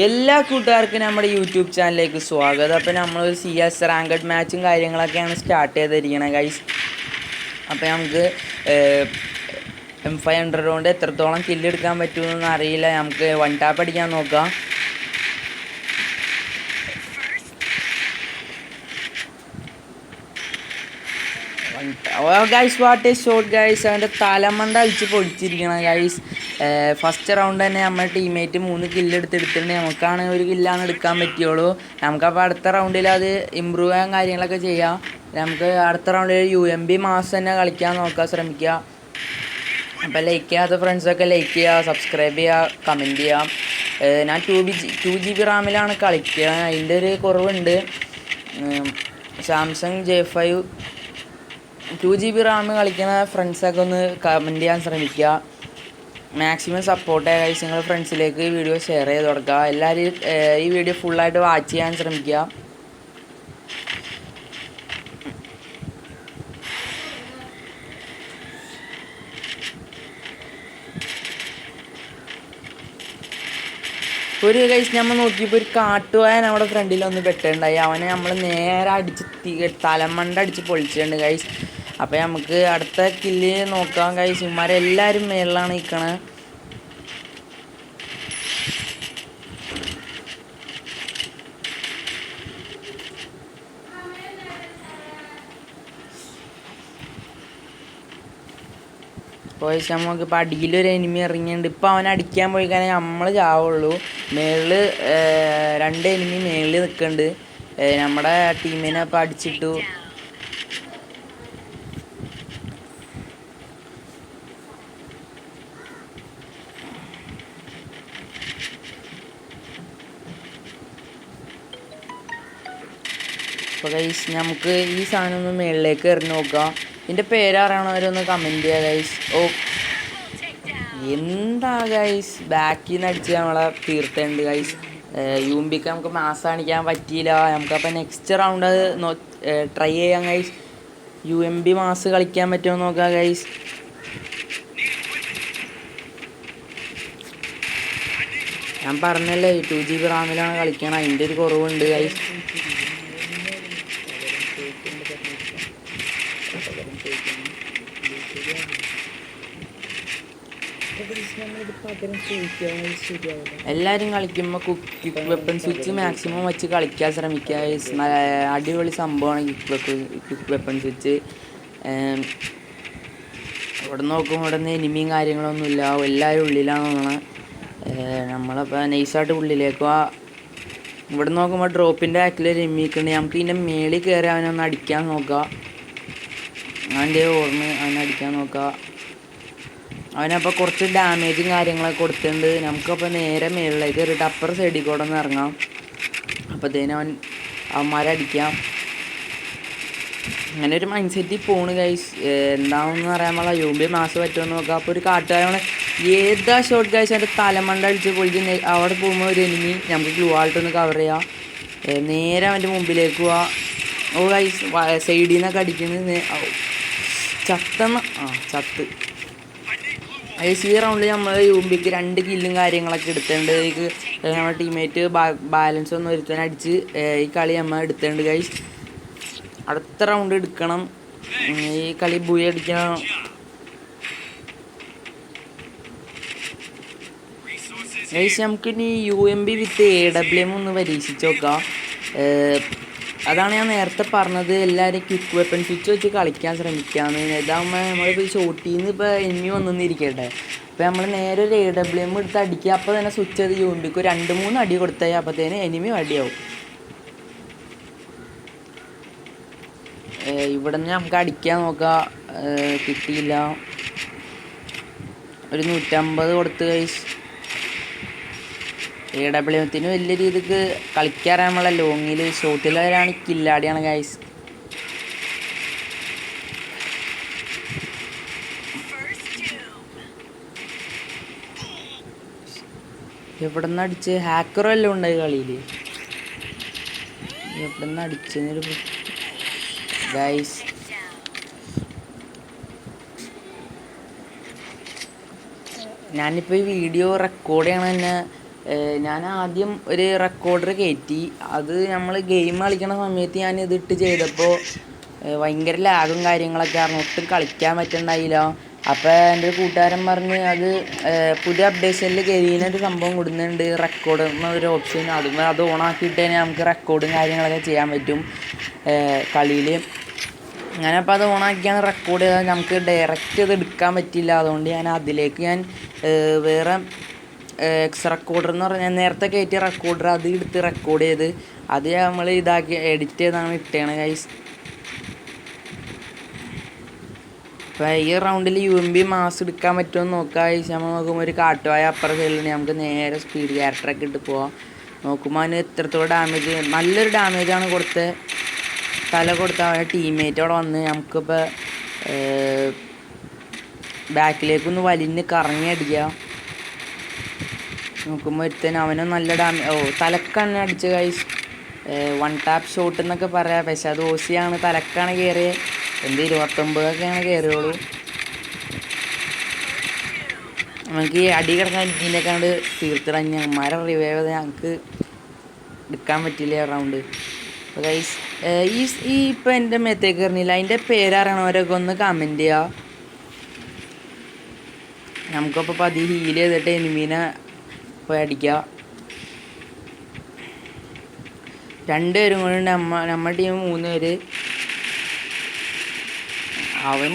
എല്ലാ കൂട്ടുകാർക്കും നമ്മുടെ യൂട്യൂബ് ചാനലിലേക്ക് സ്വാഗതം. അപ്പോൾ നമ്മൾ CS റാങ്കഡ് മാച്ചും കാര്യങ്ങളൊക്കെയാണ് സ്റ്റാർട്ട് ചെയ്തിരിക്കുന്നത് ഗൈസ്. അപ്പോൾ നമുക്ക് M500 കൊണ്ട് എത്രത്തോളം കില്ലെടുക്കാൻ പറ്റുമെന്നൊന്നും അറിയില്ല. നമുക്ക് വൺ ടാപ്പ് അടിക്കാൻ നോക്കാം. Guys what is shot guys. അവൻ്റെ തലമണ്ട അടിച്ച് പൊടിച്ചിരിക്കണം ഗൈസ്. ഫസ്റ്റ് റൗണ്ട് തന്നെ നമ്മുടെ ടീമേറ്റ് 3 കില്ലെടുത്തിട്ടുണ്ട്. നമുക്കാണ് 1 കില്ലാണ് എടുക്കാൻ പറ്റുള്ളൂ. നമുക്കപ്പോൾ അടുത്ത റൗണ്ടിൽ അത് ഇമ്പ്രൂവ് ചെയ്യാൻ കാര്യങ്ങളൊക്കെ ചെയ്യാം. നമുക്ക് അടുത്ത റൗണ്ടിൽ UMP മാസ് തന്നെ കളിക്കാൻ നോക്കാൻ ശ്രമിക്കുക. അപ്പോൾ ലൈക്ക് ചെയ്യാത്ത ഫ്രണ്ട്സൊക്കെ ലൈക്ക് ചെയ്യുക, സബ്സ്ക്രൈബ് ചെയ്യുക, കമൻറ്റ് ചെയ്യാം. ഞാൻ 2GB റാമിലാണ് കളിക്കുക. അതിൻ്റെ ഒരു കുറവുണ്ട്. സാംസങ് J5 2GB റാം കളിക്കുന്ന ഫ്രണ്ട്സൊക്കെ ഒന്ന് കമൻറ്റ് ചെയ്യാൻ ശ്രമിക്കുക. മാക്സിമം സപ്പോർട്ട് ചെയ്യുക ഗൈസ്. നിങ്ങൾ ഫ്രണ്ട്സിലേക്ക് വീഡിയോ ഷെയർ ചെയ്ത് കൊടുക്കുക. എല്ലാവരും ഈ വീഡിയോ ഫുള്ളായിട്ട് വാച്ച് ചെയ്യാൻ ശ്രമിക്കുക. ഒരു ഗൈസ് നമ്മൾ നോക്കിയപ്പോൾ ഒരു കാട്ടുവായ നമ്മുടെ ഫ്രണ്ടിലൊന്ന് പെട്ടുണ്ടായി. അവനെ നമ്മൾ നേരെ അടിച്ച് തലമണ്ട അടിച്ച് പൊളിച്ചിട്ടുണ്ട് ഗൈസ്. അപ്പോൾ നമുക്ക് അടുത്ത കില്ല് നോക്കാം ഗൈസ്. ഇവന്മാരെല്ലാവരും മേളിലാണ് നിൽക്കണത്. അപ്പോൾ നമുക്കിപ്പോൾ അടിയിലൊരു എനിമി ഇറങ്ങിയിട്ടുണ്ട്. ഇപ്പോൾ അവനെ അടിക്കാൻ പോയി കഴിഞ്ഞാൽ നമ്മൾ ചാവുള്ളൂ. മേളിൽ 2 എനിമി മേളിൽ നിൽക്കുന്നുണ്ട്. നമ്മുടെ ടീമിനെ ഇപ്പോൾ അടിച്ചിട്ടു. അപ്പോൾ ഗൈസ് നമുക്ക് ഈ സാധനം ഒന്ന് മേളിലേക്ക് എറിഞ്ഞ് നോക്കാം. ഇതിൻ്റെ പേരറിയണവരൊന്ന് കമൻറ്റ് ചെയ്യുക ഗൈസ്. ഓ എന്താ ഗൈസ്, ബാക്കിൽ നിന്ന് അടിച്ച് നമ്മളെ തീർത്തുണ്ട് ഗൈസ്. UMPക്ക് നമുക്ക് മാസ് കാണിക്കാൻ പറ്റിയില്ല. നമുക്കപ്പോൾ നെക്സ്റ്റ് റൗണ്ട് അത് ട്രൈ ചെയ്യാം ഗൈസ്. UMP മാസ് കളിക്കാൻ പറ്റുമോ നോക്കാം ഗൈസ്. ഞാൻ പറഞ്ഞല്ലേ 2GB റാമിലാണ് കളിക്കണം. അതിൻ്റെ ഒരു കുറവുണ്ട് ഗൈസ്. എല്ലാവരും കളിക്കുമ്പോൾ ക്വിക്ക് വെപ്പൺ സ്വിച്ച് മാക്സിമം വെച്ച് കളിക്കാൻ ശ്രമിക്കുക. അടിപൊളി സംഭവമാണ് ക്വിക്ക് വെപ്പൺ സ്വിച്ച്. ഇവിടെ നോക്കുമ്പോൾ ഇവിടെ നിന്ന് എനിമിയും കാര്യങ്ങളൊന്നുമില്ല. എല്ലാവരും ഉള്ളിലാണ് തോന്നണത്. നമ്മളപ്പോൾ നൈസായിട്ട് ഉള്ളിലേക്ക് ഇവിടെ നോക്കുമ്പോൾ ഡ്രോപ്പിൻ്റെ ബാക്കിൽ ഒരു എനിമിക്കുണ്ട്. നമുക്ക് ഇതിൻ്റെ മേളിൽ കയറി അവനൊന്ന് അടിക്കാൻ നോക്കാം. അവൻ്റെ ഓർമ്മ അവനെ അടിക്കാൻ നോക്കാം. അവനപ്പോൾ കുറച്ച് ഡാമേജും കാര്യങ്ങളൊക്കെ കൊടുത്തിട്ടുണ്ട്. നമുക്കപ്പോൾ നേരെ മേളിലേക്ക് കയറിയിട്ട് അപ്പർ സൈഡിൽ കൂടെ ഒന്ന് ഇറങ്ങാം. അപ്പോഴത്തേനും അവന്മാരെ അടിക്കാം. അങ്ങനെ ഒരു മൈൻഡ് സെറ്റിൽ പോണ് ഗൈസ്. എന്താണെന്ന് പറയാൻ പാടില്ല. UMP മാസ് പറ്റുമെന്ന് നോക്കാം. അപ്പോൾ ഒരു കാട്ടുകാരാണ് ഏതാ ഷോട്ട് ഗൈസ്. അതിൻ്റെ തലമണ്ട അടിച്ച് പൊളിച്ച് അവിടെ പോകുമ്പോൾ ഒരു എനിമി നമുക്ക് ഗ്ലൂ ആയിട്ടൊന്ന് കവർ ചെയ്യാം. നേരെ അവൻ്റെ മുമ്പിലേക്ക് പോവാം. ഓ ഗൈസ് സൈഡിൽ നിന്നൊക്കെ അടിക്കുന്നത് ചത്ത്. ഈ റൗണ്ടിൽ നമ്മൾ UMPക്ക് 2 കില്ലും കാര്യങ്ങളൊക്കെ എടുത്തിട്ടുണ്ട്. നമ്മുടെ ടീമേറ്റ് ബാലൻസ് ഒന്നും ഒരുത്തനെ അടിച്ച് ഈ കളി നമ്മൾ എടുത്തിട്ടുണ്ട് ഗൈസ്. അടുത്ത റൗണ്ട് എടുക്കണം. ഈ കളി ബൂയി അടിക്കണം. ഗൈസ് നമുക്കിനി UMP വിത്ത് AWM ഒന്ന് പരീക്ഷിച്ച് നോക്കാം. അതാണ് ഞാൻ നേരത്തെ പറഞ്ഞത്. എല്ലാവരും ക്വിക്ക് വെപ്പൺ സ്വിച്ച് വെച്ച് കളിക്കാൻ ശ്രമിക്കാമെന്ന്. ഇതാകുമ്പോൾ നമ്മളിപ്പോൾ ഷോട്ടിൽ നിന്ന് ഇപ്പോൾ എനിമി വന്നിരിക്കട്ടെ. അപ്പോൾ നമ്മൾ നേരെ ഒരു AWM എടുത്ത് അടിക്കുക. അപ്പോൾ തന്നെ സ്വിച്ച് ചെയ്ത് UMPക്ക് 2-3 അടി കൊടുത്താൽ അപ്പോഴത്തേന് എനിമി അടിയാവും. ഇവിടെ നിന്ന് നമുക്ക് അടിക്കാൻ നോക്കാം. കിട്ടിയില്ല. ഒരു 150 കൊടുത്ത് ഗൈസ്. AWMത്തിന് വലിയ രീതിക്ക് കളിക്കാറ് നമ്മളെ ലോങ്ങിൽ ഷോട്ടിലാണ് കില്ലാടിയാണ് ഗൈസ്. എവിടെ നിന്ന് അടിച്ച് ഹാക്കറും എല്ലാം ഉണ്ടായി കളിയിൽ. എവിടെ നിന്ന് അടിച്ചൊരു ഗൈസ്. ഞാനിപ്പോൾ ഈ വീഡിയോ റെക്കോർഡ് ചെയ്യണ തന്നെ ഞാൻ ആദ്യം ഒരു റെക്കോർഡർ കയറ്റി. അത് നമ്മൾ ഗെയിം കളിക്കണ സമയത്ത് ഞാൻ ഇതിട്ട് ചെയ്തപ്പോൾ ഭയങ്കര ലാഗും കാര്യങ്ങളൊക്കെ ആയിരുന്നു. ഒട്ടും കളിക്കാൻ പറ്റുന്നുണ്ടായില്ല. അപ്പോൾ എൻ്റെ ഒരു കൂട്ടുകാരൻ പറഞ്ഞ് അത് പുതിയ അപ്ഡേഷനിൽ ഗെയിമിനൊരു സംഭവം കൊടുക്കുന്നുണ്ട്, റെക്കോർഡ് എന്നൊരു ഓപ്ഷൻ. അത് ഓണാക്കിയിട്ട് തന്നെ നമുക്ക് റെക്കോർഡും കാര്യങ്ങളൊക്കെ ചെയ്യാൻ പറ്റും കളിയിൽ. ഞാനപ്പോൾ അത് ഓണാക്കിയാണ് റെക്കോർഡ് ചെയ്താൽ നമുക്ക് ഡയറക്റ്റ് ഇത് എടുക്കാൻ പറ്റില്ല. അതുകൊണ്ട് ഞാൻ വേറെ എക്സ് റെക്കോർഡർ എന്ന് പറഞ്ഞാൽ നേരത്തെ കയറ്റിയ റെക്കോർഡർ അത് എടുത്ത് റെക്കോർഡ് ചെയ്ത് അത് നമ്മൾ ഇതാക്കി എഡിറ്റ് ചെയ്താണ് ഇട്ടേണ് ഗൈസ്. അപ്പോൾ ഈ റൗണ്ടിൽ UMP മാസ് എടുക്കാൻ പറ്റുമോ എന്ന് നോക്കാം ഗൈസ്. നമ്മൾ നോക്കുമ്പോൾ ഒരു കാട്ടുവായ അപ്പുറ സൈഡിൽ നമുക്ക് നേരെ സ്പീഡ് ക്യാരക്ടറൊക്കെ ഇട്ട് പോവാം. നോക്കുമ്പോൾ അതിന് എത്രത്തോളം ഡാമേജ്, നല്ലൊരു ഡാമേജാണ് കൊടുത്തത്. തല കൊടുത്ത അവൻ്റെ ടീംമേറ്റ് അവിടെ വന്ന് നമുക്കിപ്പോൾ ബാക്കിലേക്കൊന്ന് വലിഞ്ഞ് കറങ്ങി അടിക്കുക. നോക്കുമ്പോൾ ഒരുത്തൻ അവനും നല്ല തലക്കാണ് അടിച്ച ഗൈസ്. 1 ടാപ്പ് ഷോട്ട് എന്നൊക്കെ പറയാം. പക്ഷെ അത് ഓസിയാണ്, തലക്കാണ് കയറിയത്. 29ഒക്കെയാണ് കയറിയുള്ളൂ. നമുക്ക് ഈ അടി കിടക്കാൻ ഇതിൻ്റെയൊക്കെ കണ്ട് തീർത്തിടാൻ ഞമ്മമാരെ റിവൈവ് ചെയ്ത് ഞങ്ങൾക്ക് എടുക്കാൻ പറ്റില്ല റൗണ്ട്. അപ്പോൾ ഗൈസ് ഈ ഇപ്പം എൻ്റെ മേത്തേക്ക് കയറുന്നില്ല. അതിൻ്റെ പേരറിയണവരൊക്കെ ഒന്ന് കമൻറ്റ് ചെയ്യുക. നമുക്കപ്പോൾ പതി ഹീൽ ചെയ്തിട്ട് എനിമീനെ പോയി അടിക്കുക. 2 പേരും കൂടി നമ്മുടെ ടീം 3 പേര്. അവൻ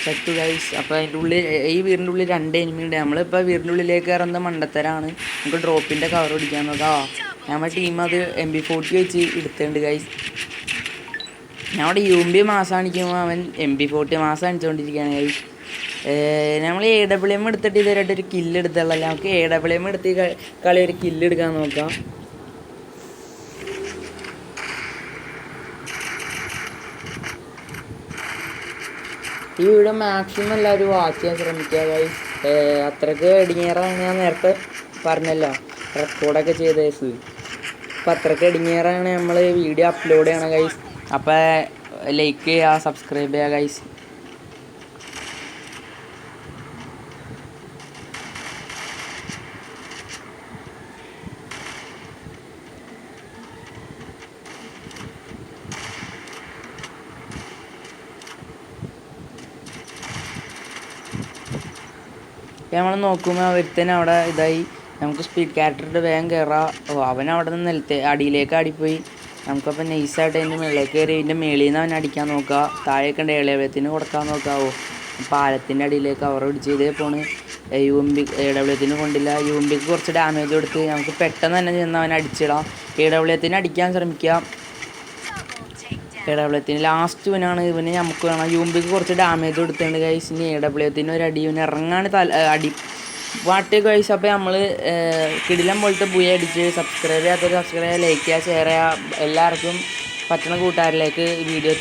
ചത്തു ഗൈസ്. അപ്പോൾ അതിൻ്റെ ഉള്ളിൽ ഈ വീടിൻ്റെ ഉള്ളിൽ 2 എനിമിയുണ്ട്. നമ്മളിപ്പോൾ വീടിൻ്റെ ഉള്ളിലേക്ക് കയറുന്ന മണ്ടത്തരാണ്. നമുക്ക് ഡ്രോപ്പിൻ്റെ കവർ പിടിക്കാൻ നോക്കാം. നമ്മുടെ ടീം അത് MP40 വെച്ച് എടുത്തിട്ടുണ്ട് ഗൈസ്. നമ്മുടെ UMP മാസം കാണിക്കുമ്പോൾ അവൻ MP40 മാസം കാണിച്ചുകൊണ്ടിരിക്കുകയാണ് ഗൈസ്. നമ്മൾ AWM എടുത്തിട്ട് ഇതുവരെയായിട്ട് ഒരു കില്ല് എടുത്തുള്ളൂ. നമുക്ക് AWM എടുത്ത് കളി ഒരു കില്ല് എടുക്കാൻ നോക്കാം. ഈ വീഡിയോ മാക്സിമം എല്ലാവരും വാച്ച് ചെയ്യാൻ ശ്രമിക്കുക ഗൈസ്. അത്രയ്ക്ക് ഇടിങ്ങേറാണ്. ഞാൻ നേരത്തെ പറഞ്ഞല്ലോ റെക്കോർഡൊക്കെ ചെയ്ത കേസ്. അപ്പം അത്രയ്ക്ക് ഇടിങ്ങേറാണ് നമ്മൾ വീഡിയോ അപ്ലോഡ് ചെയ്യണം ഗൈസ്. അപ്പോൾ ലൈക്ക് ചെയ്യുക, സബ്സ്ക്രൈബ് ചെയ്യുക ഗൈസ്. നമ്മൾ നോക്കുമ്പോൾ ഒരുത്തന്നെ അവിടെ ഇതായി. നമുക്ക് സ്പീഡ് ക്യാരക്ടറിൻ്റെ വേഗം കയറാം. അവൻ അവിടെ നിന്ന് അടിയിലേക്ക് അടിപ്പോയി. നമുക്കപ്പോൾ നൈസായിട്ട് അതിൻ്റെ മുകളിലേക്ക് കയറി അതിൻ്റെ മേളിൽ നിന്ന് അവൻ അടിക്കാൻ നോക്കുക. താഴേക്ക് ഉണ്ട് AWM കൊടുക്കാൻ നോക്കാവോ. പാലത്തിൻ്റെ അടിയിലേക്ക് അവർ പിടിച്ച് ഇതേ പോണ്. AWM കൊണ്ടില്ല. UMPക്ക് കുറച്ച് ഡാമേജ് കൊടുത്ത് നമുക്ക് പെട്ടെന്ന് തന്നെ ചെന്ന് അവൻ അടിച്ചിടാം. AWM അടിക്കാൻ ശ്രമിക്കുക. AWM ലാസ്റ്റ് ഇവനാണ്. ഇവന് നമുക്ക് വേണം. UMPക്ക് കുറച്ച് ഡാമേജ് കൊടുത്തിട്ടുണ്ട് ഗൈസ്. ഇനി AWM ഒരു അടി ഇവന് ഇറങ്ങാണ് അടി വാട്ടി ഗൈസ്. അപ്പോൾ നമ്മൾ കിടിലം പോലത്തെ ബുയ അടിച്ച് സബ്സ്ക്രൈബ് ചെയ്യാത്തവർ സബ്സ്ക്രൈബ് ചെയ്യുക, ലൈക്ക് ചെയ്യുക, ഷെയർ ചെയ്യുക. എല്ലാവർക്കും പറ്റുന്ന കൂട്ടുകാരിലേക്ക് വീഡിയോ